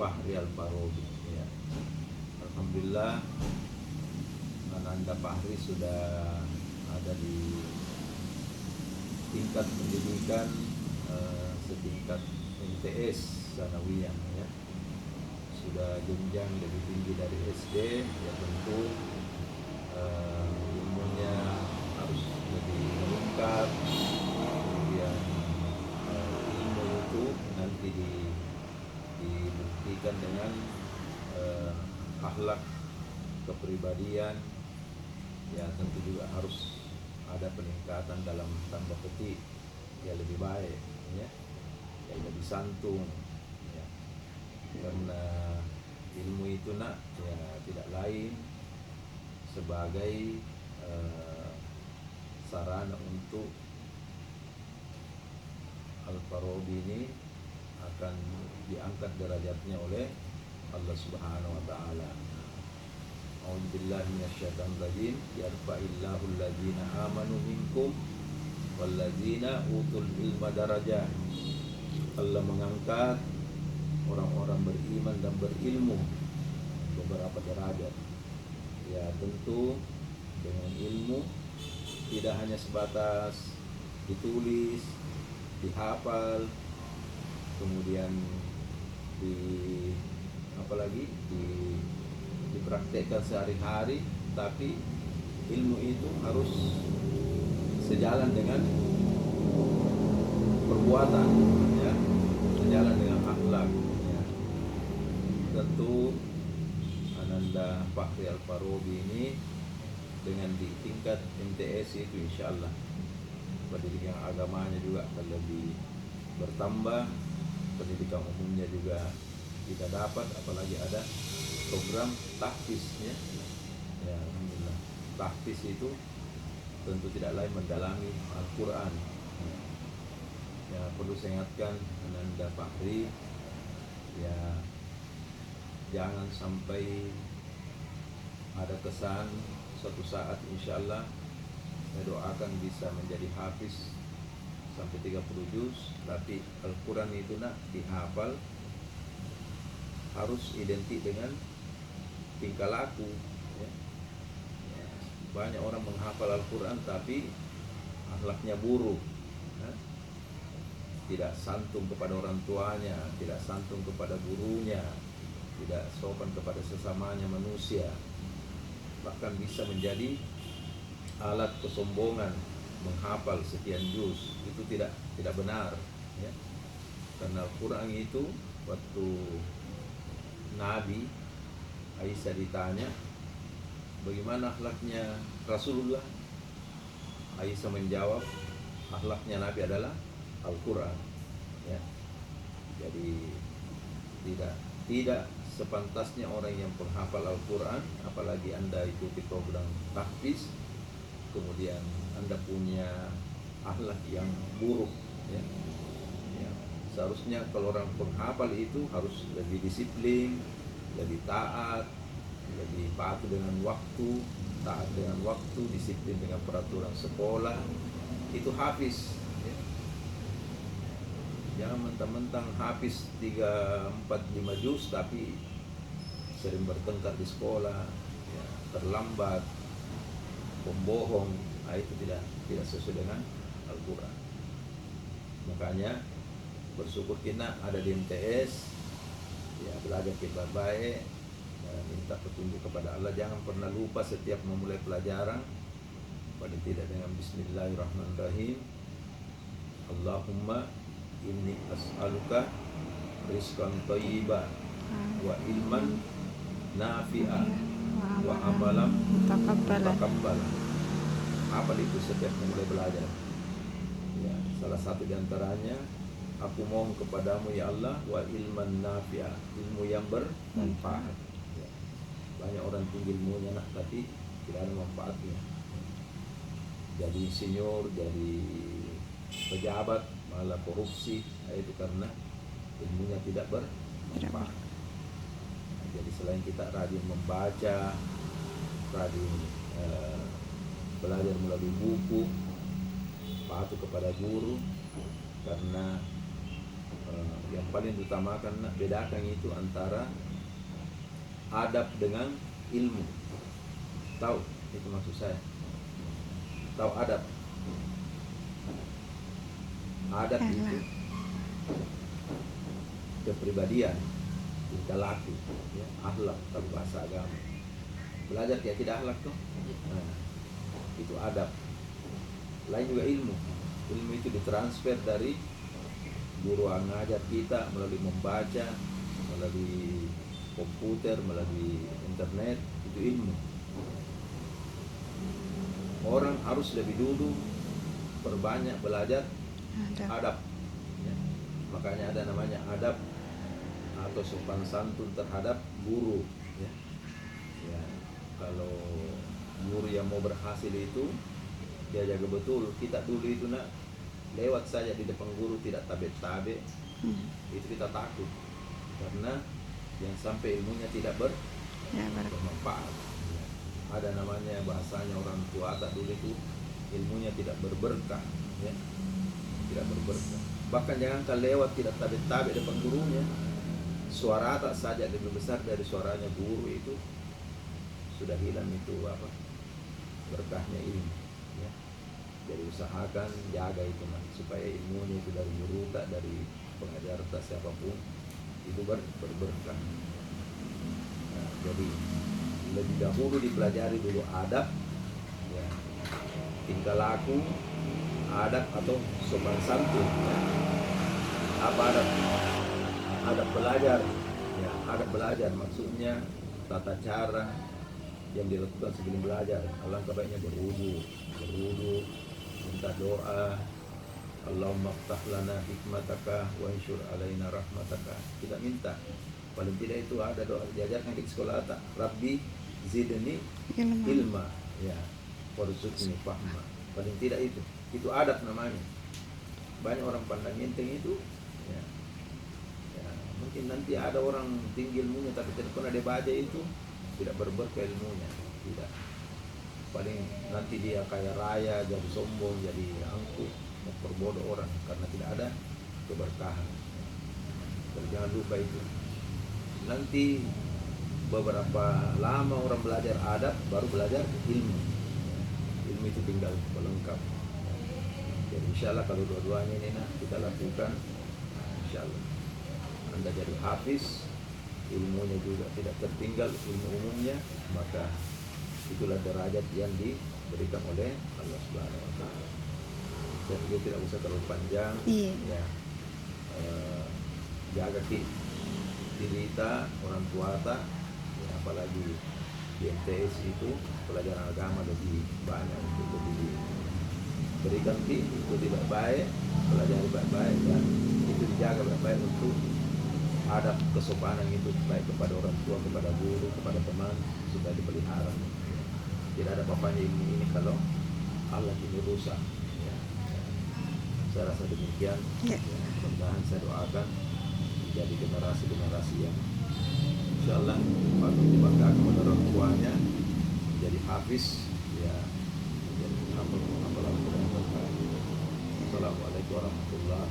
Fahri Al-Farabi ya. Alhamdulillah Ananda Fahri sudah ada di tingkat pendidikan setingkat MTS Sanawiyah ya. Sudah jenjang lebih tinggi dari SD ya, tentu ilmunya harus lebih meningkat. Kemudian ilmu itu nanti dibuktikan dengan akhlak, kepribadian ya, tentu juga harus ada peningkatan dalam tanda petik ya, lebih baik ya, lebih santun ya. Karena ilmu itu ya tidak lain sebagai sarana untuk Al-Farabi ini akan diangkat derajatnya oleh Allah Subhanahu wa taala. A'udzubillahi minasyaitonir rajim. Yarfa'illahu alladzina amanu minkum walladzina utul ilma darajat. Allah mengangkat orang-orang beriman dan berilmu beberapa derajat. Ya, tentu dengan ilmu tidak hanya sebatas ditulis, dihafal, kemudian dipraktekkan sehari-hari, tapi ilmu itu harus sejalan dengan perbuatan ya, sejalan dengan akhlak ya. Tentu Ananda Fahri Al-Farabi ini dengan di tingkat MTS itu insyaallah pendidikan agamanya juga akan lebih bertambah, pendidikan umumnya juga kita dapat, apalagi ada program tahfiznya ya. Alhamdulillah, tahfiz itu tentu tidak lain mendalami Al-Quran ya. Perlu saya ingatkan Ananda Fahri ya, jangan sampai ada kesan suatu saat insyaallah saya doakan bisa menjadi hafiz sampai 30 juz, tapi Al-Quran itu dihafal harus identik dengan tingkah laku ya. Banyak orang menghafal Al-Quran tapi akhlaknya buruk ya. Tidak santun kepada orang tuanya, tidak santun kepada gurunya, tidak sopan kepada sesamanya manusia, bahkan bisa menjadi alat kesombongan menghafal sekian juz. Itu tidak benar ya. Karena Al-Quran itu waktu Nabi Aisyah ditanya bagaimana akhlaknya Rasulullah, Aisyah menjawab akhlaknya Nabi adalah Al-Quran ya. Jadi tidak sepantasnya orang yang penghafal Al-Quran, apalagi Anda ikuti program tahfiz, kemudian Anda punya akhlak yang buruk ya. Seharusnya kalau orang penghafal itu harus lebih disiplin, lebih taat, lebih patuh dengan waktu, taat dengan waktu, disiplin dengan peraturan sekolah. Itu hafiz ya. Jangan mentang-mentang hafiz 3, 4, 5 juz tapi sering bertengkar di sekolah ya, terlambat, pembohong. Itu tidak sesuai dengan Al-Quran. Makanya bersyukur kita ada di MTS ya, belajar kita baik ya, minta petunjuk kepada Allah. Jangan pernah lupa setiap memulai pelajaran, paling tidak dengan Bismillahirrahmanirrahim. Allahumma inni as'aluka rizqan thayyiban wa ilman nafi'an wa amalan mutakabbalan. Apa itu setiap memulai belajar ya, salah satu diantaranya aku mohon kepadamu ya Allah wa ilman nafi'ah, ilmu yang bermanfaat ya. Banyak orang tinggi ilmunya tapi tidak ada manfaatnya. Jadi insinyur, jadi pejabat, malah korupsi. Itu karena ilmunya tidak bermanfaat. Jadi selain kita rajin membaca, rajin belajar melalui buku, patuh kepada guru, karena yang paling utamakan bedakan itu antara adab dengan ilmu. Tahu itu maksud saya? Tahu adab? Adab itu kepribadian, tingkah laku, ya, akhlak kalau bahasa agama. Belajar tidak akhlak tuh, nah, itu adab. Lain juga ilmu. Ilmu itu ditransfer dari guru ngajar kita melalui membaca, melalui komputer, melalui internet, itu ilmu. Orang harus lebih dulu perbanyak belajar adab. Ya. Makanya ada namanya adab atau sopan santun terhadap guru. Ya. Ya. Kalau guru yang mau berhasil itu dia jaga betul. Kita dulu itu nak lewat saja di depan guru tidak tabe-tabe, itu kita takut karena yang sampai ilmunya tidak bermanfaat. Ya. Ada namanya bahasanya orang tua tak dulu itu ilmunya tidak berberkah, ya. Tidak berberkah. Bahkan jangan lewat tidak tabe-tabe depan gurunya, suara tak saja lebih besar dari suaranya guru itu sudah hilang itu apa berkahnya ilmu. Ya. Jadi usahakan jaga itu supaya ilmunya itu dari guru tak dari pengajar tak siapapun itu berberkah. Nah, jadi lebih dahulu dipelajari dulu adab, ya, tingkah laku, adab atau sopan santun. Ya. Apa adab? Adab belajar. Ya, adab belajar maksudnya tata cara yang dilakukan sebelum belajar. Alangkah baiknya berwudu, minta doa, Allahumma ftah lana hikmataka wa ansyur alaina rahmataka. Kita minta. Paling tidak itu ada doa diajarkan di sekolah tak, Rabbi zidni ilma, ya, warzuqni fahma. Paling tidak itu adab namanya. Banyak orang pandang enteng itu, ya. Ya, mungkin nanti ada orang tinggi ilmunya tapi tidak pernah dia baca itu, tidak berberkah ilmunya, tidak. Paling nanti dia kaya raya, jadi sombong, jadi angkuh, memperbodoh orang karena tidak ada keberkahan. Jadi jangan lupa itu. Nanti beberapa lama orang belajar adab, baru belajar ilmu. Ilmu itu tinggal pelengkap. Jadi insya Allah kalau dua-duanya ini kita lakukan, insya Allah Anda jadi hafiz, ilmunya juga tidak tertinggal, ilmu umumnya, maka itulah derajat yang diberikan oleh Allah Subhanahu wa Ta'ala. Dan juga tidak usah terlalu panjang. Ya, jaga diri kita, orang tua kita, ya, apalagi di MTS itu pelajaran agama lebih banyak untuk lebih berikan itu tidak baik, pelajari baik-baik dan itu dijaga baik-baik untuk adab kesopanan itu baik kepada orang tua, kepada guru, kepada teman supaya dipelihara. Tidak ada apa-apanya ini kalau Allah ini rusak. Ya. Saya rasa demikian. Ya. Mudah-mudahan saya doakan menjadi generasi-generasi yang insya Allah patut dibanggakan kepada orang tuanya, jadi hafiz, ya, menjadi apalagi. Assalamualaikum warahmatullahi wabarakatuh.